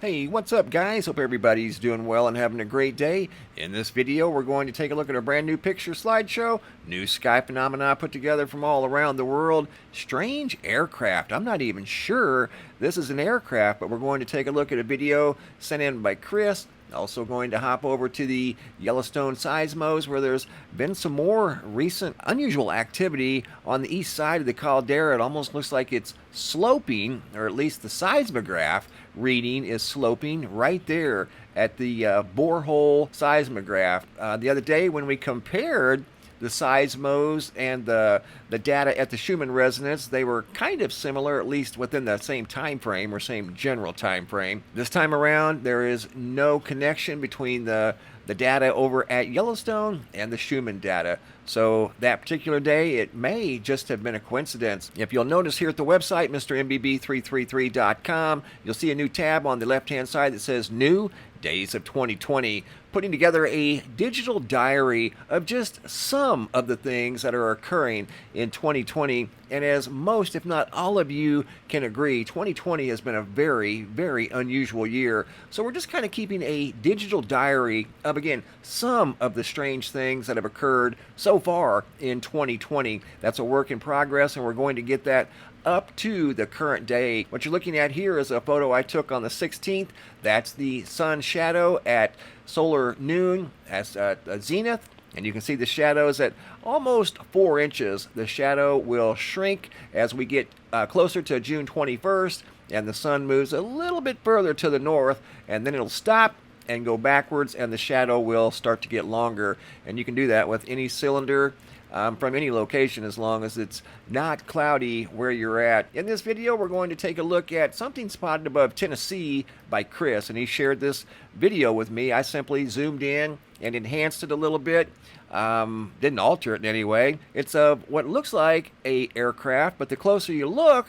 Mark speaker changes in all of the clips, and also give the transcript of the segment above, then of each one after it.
Speaker 1: Hey, what's up guys? Hope everybody's doing well and having a great day. In this video, we're going to take a look at a brand new picture slideshow, new sky phenomena put together from all around the world, strange aircraft. I'm not even sure this is an aircraft, but we're going to take a look at a video sent in by Chris. Also going to hop over to the Yellowstone seismos where there's been some more recent unusual activity on the east side of the caldera. It almost looks like it's sloping, or at least the seismograph reading is sloping right there at the borehole seismograph. The other day when we compared the seismos and the data at the Schumann resonance, they were kind of similar, at least within the same time frame or same general time frame. This time around, there is no connection between the data over at Yellowstone and the Schumann data. So that particular day, it may just have been a coincidence. If you'll notice here at the website, MrMBB333.com, you'll see a new tab on the left-hand side that says New Days of 2020, putting together a digital diary of just some of the things that are occurring in 2020. And as most, if not all of you can agree, 2020 has been a very, very unusual year. So we're just kind of keeping a digital diary of, again, some of the strange things that have occurred so far in 2020. That's a work in progress, and we're going to get that up to the current day. What you're looking at here is a photo I took on the 16th. That's the sun shadow at solar noon, as zenith, and you can see the shadows at almost 4 inches. The shadow will shrink as we get closer to June 21st, and the sun moves a little bit further to the north, and then it'll stop and go backwards, and the shadow will start to get longer. And you can do that with any cylinder from any location as long as it's not cloudy where you're at. In this video, we're going to take a look at something spotted above Tennessee by Chris, and he shared this video with me. I simply zoomed in and enhanced it a little bit. Didn't alter it in any way. It's of what looks like a aircraft, but the closer you look,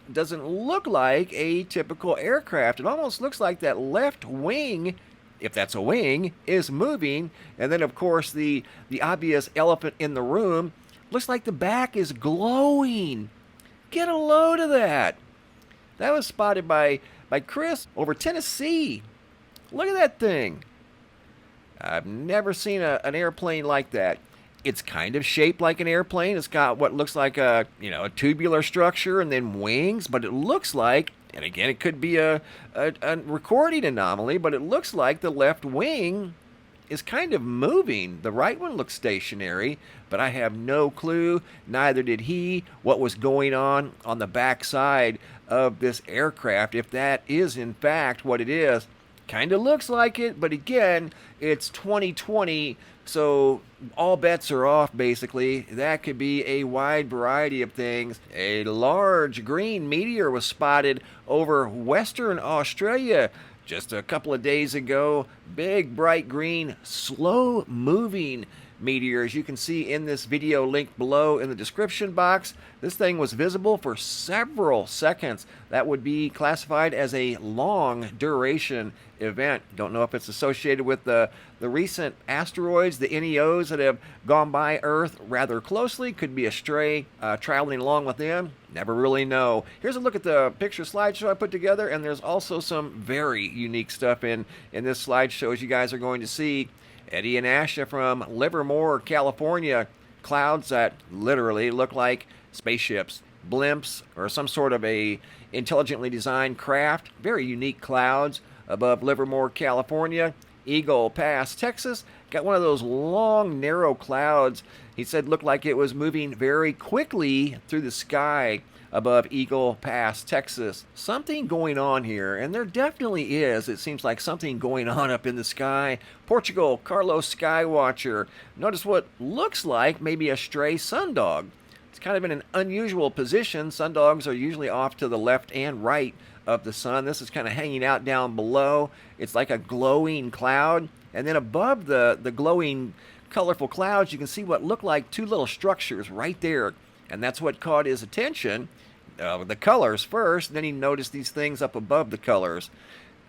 Speaker 1: it doesn't look like a typical aircraft. It almost looks like that left wing, if that's a wing, is moving. And then of course the obvious elephant in the room, looks like the back is glowing. Get a load of that. That was spotted by Chris over Tennessee. Look at that thing. I've never seen an airplane like that. It's kind of shaped like an airplane. It's got what looks like a tubular structure and then wings, but it looks like, and again, it could be a recording anomaly, but it looks like the left wing is kind of moving. The right one looks stationary, but I have no clue, neither did he, what was going on the back side of this aircraft, if that is in fact what it is. Kind of looks like it, but again, it's 2020, so all bets are off, basically. That could be a wide variety of things. A large green meteor was spotted over Western Australia just a couple of days ago. Big, bright green, slow-moving meteor, as you can see in this video link below in the description box. This thing was visible for several seconds. That would be classified as a long duration event. Don't know if it's associated with the recent asteroids, the NEOs that have gone by Earth rather closely. Could be a stray traveling along with them. Never really know. Here's a look at the picture slideshow I put together, and there's also some very unique stuff in this slideshow, as you guys are going to see. Eddie and Asha from Livermore, California. Clouds that literally look like spaceships, blimps, or some sort of a intelligently designed craft. Very unique clouds above Livermore, California. Eagle Pass, Texas. Got one of those long, narrow clouds. He said looked like it was moving very quickly through the sky above Eagle Pass, Texas. Something going on here, and there definitely is. It seems like something going on up in the sky. Portugal, Carlos Skywatcher. Notice what looks like maybe a stray sundog. It's kind of in an unusual position. Sundogs are usually off to the left and right of the sun. This is kind of hanging out down below. It's like a glowing cloud, and then above the glowing colorful clouds, you can see what look like two little structures right there. And that's what caught his attention. The colors first, then he noticed these things up above the colors.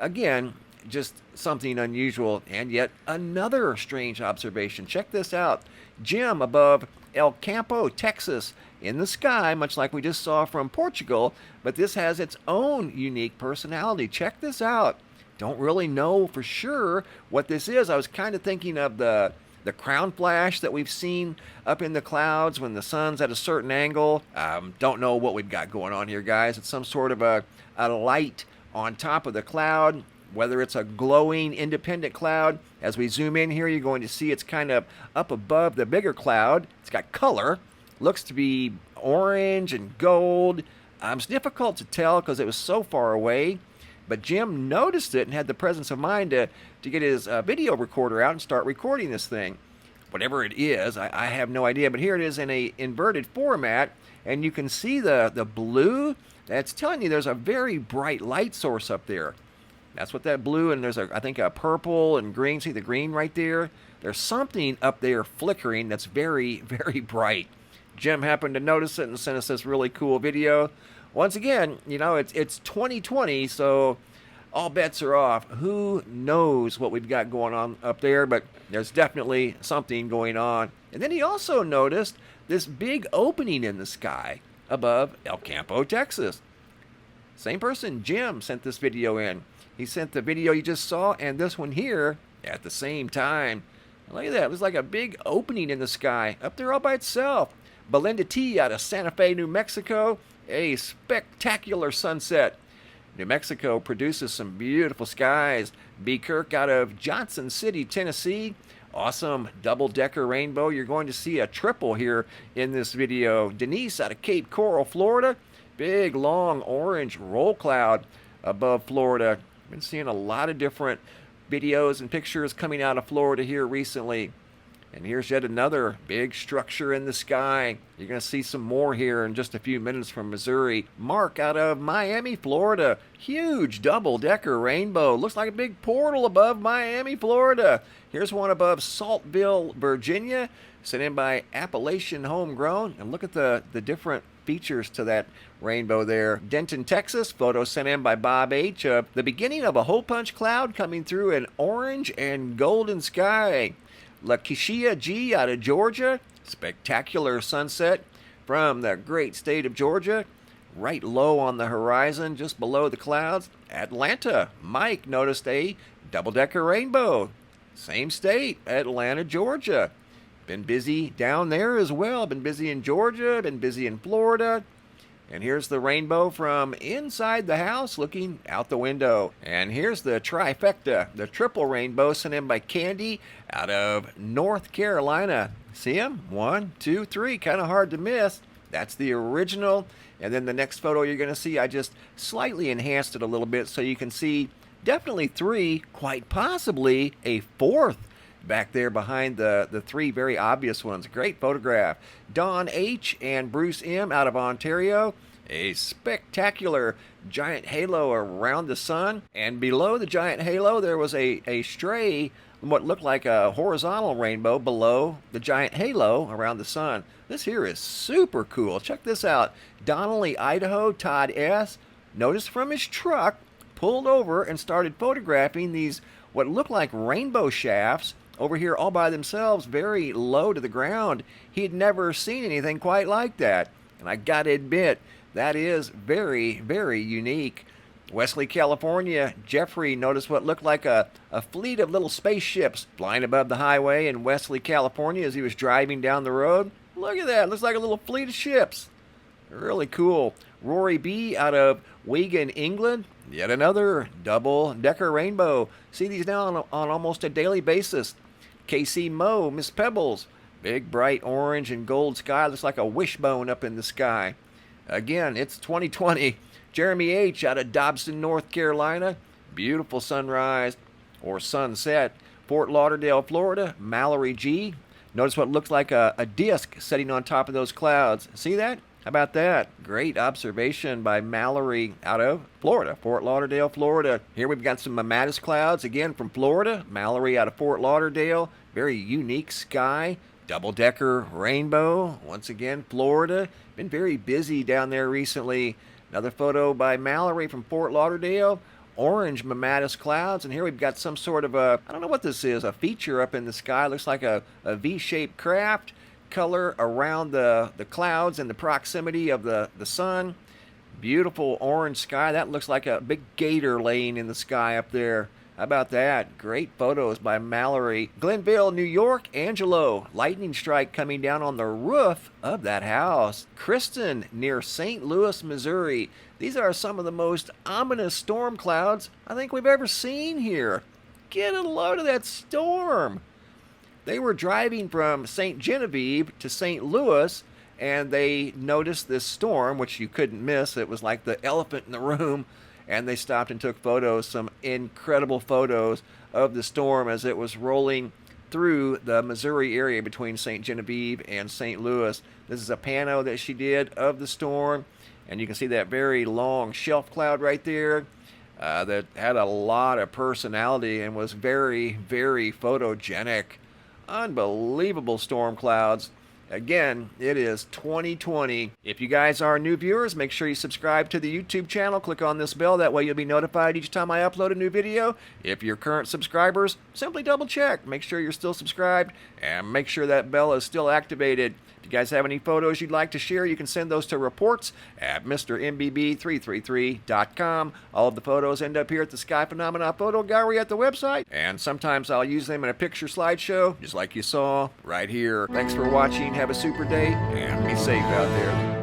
Speaker 1: Again, just something unusual, and yet another strange observation. Check this out. Jim above El Campo, Texas, in the sky, much like we just saw from Portugal, but this has its own unique personality. Check this out. Don't really know for sure what this is. I was kind of thinking of the crown flash that we've seen up in the clouds when the sun's at a certain angle. Don't know what we've got going on here, guys. It's some sort of a light on top of the cloud, whether it's a glowing independent cloud. As we zoom in here, you're going to see it's kind of up above the bigger cloud. It's got color. Looks to be orange and gold. It's difficult to tell because it was so far away. But Jim noticed it and had the presence of mind to get his video recorder out and start recording this thing. Whatever it is, I have no idea. But here it is in a inverted format, and you can see the blue. That's telling you there's a very bright light source up there. That's what that blue, and there's I think a purple and green. See the green right there? There's something up there flickering that's very, very bright. Jim happened to notice it and sent us this really cool video. Once again, you know, it's 2020, so all bets are off. Who knows what we've got going on up there, but there's definitely something going on. And then he also noticed this big opening in the sky above El Campo, Texas. Same person, Jim, sent this video in. He sent the video you just saw and this one here at the same time. Look at that. It was like a big opening in the sky up there all by itself. Belinda T. out of Santa Fe, New Mexico. A spectacular sunset. New Mexico produces some beautiful skies. B. Kirk out of Johnson City, Tennessee. Awesome double-decker rainbow. You're going to see a triple here in this video. Denise out of Cape Coral, Florida. Big, long, orange roll cloud above Florida. Been seeing a lot of different videos and pictures coming out of Florida here recently. And here's yet another big structure in the sky. You're going to see some more here in just a few minutes from Missouri. Mark out of Miami, Florida. Huge double-decker rainbow. Looks like a big portal above Miami, Florida. Here's one above Saltville, Virginia, sent in by Appalachian Homegrown. And look at the different features to that rainbow there. Denton, Texas, photo sent in by Bob H. The beginning of a hole punch cloud coming through an orange and golden sky. Lakeishia G. out of Georgia. Spectacular sunset from the great state of Georgia. Right low on the horizon, just below the clouds. Atlanta. Mike noticed a double-decker rainbow. Same state, Atlanta, Georgia. Been busy down there as well. Been busy in Georgia. Been busy in Florida. And here's the rainbow from inside the house looking out the window. And here's the trifecta, the triple rainbow sent in by Candy out of North Carolina. See them? 1, 2, 3. Kind of hard to miss. That's the original. And then the next photo you're going to see, I just slightly enhanced it a little bit so you can see definitely 3, quite possibly a 4th back there behind the 3 very obvious ones. Great photograph. Don H. and Bruce M. out of Ontario. A spectacular giant halo around the sun. And below the giant halo, there was a stray, what looked like a horizontal rainbow below the giant halo around the sun. This here is super cool. Check this out. Donnelly, Idaho, Todd S. noticed from his truck, pulled over and started photographing these what look like rainbow shafts over here all by themselves, very low to the ground. He'd never seen anything quite like that. And I gotta admit, that is very, very unique. Wesley, California, Jeffrey noticed what looked like a fleet of little spaceships flying above the highway in Wesley, California as he was driving down the road. Look at that, looks like a little fleet of ships. Really cool. Rory B. out of Wigan, England. Yet another double-decker rainbow. See these now on almost a daily basis. KC Mo, Miss Pebbles. Big, bright orange and gold sky. Looks like a wishbone up in the sky. Again, it's 2020. Jeremy H. out of Dobson, North Carolina. Beautiful sunrise or sunset. Fort Lauderdale, Florida. Mallory G. Notice what looks like a disc sitting on top of those clouds. See that? How about that? Great observation by Mallory out of Florida, Fort Lauderdale, Florida. Here we've got some mammatus clouds, again from Florida. Mallory out of Fort Lauderdale. Very unique sky. Double-decker rainbow. Once again, Florida. Been very busy down there recently. Another photo by Mallory from Fort Lauderdale. Orange mammatus clouds. And here we've got some sort of I don't know what this is, a feature up in the sky. Looks like a V-shaped craft. Color around the clouds and the proximity of the sun. Beautiful orange sky. That looks like a big gator laying in the sky up there. How about that? Great photos by Mallory. Glenville, New York, Angelo. Lightning strike coming down on the roof of that house. Kristen, near St. Louis, Missouri. These are some of the most ominous storm clouds I think we've ever seen here. Get a load of that storm. They were driving from St. Genevieve to St. Louis, and they noticed this storm, which you couldn't miss. It was like the elephant in the room. And they stopped and took photos, some incredible photos of the storm as it was rolling through the Missouri area between St. Genevieve and St. Louis. This is a pano that she did of the storm, and you can see that very long shelf cloud right there that had a lot of personality and was very, very photogenic. Unbelievable storm clouds. Again, it is 2020. If you guys are new viewers, make sure you subscribe to the YouTube channel. Click on this bell. That way you'll be notified each time I upload a new video. If you're current subscribers, simply double check. Make sure you're still subscribed and make sure that bell is still activated. If you guys have any photos you'd like to share, you can send those to reports at MrMBB333.com. All of the photos end up here at the Sky Phenomena Photo Gallery at the website, and sometimes I'll use them in a picture slideshow, just like you saw right here. Thanks for watching. Have a super day, and be safe out there.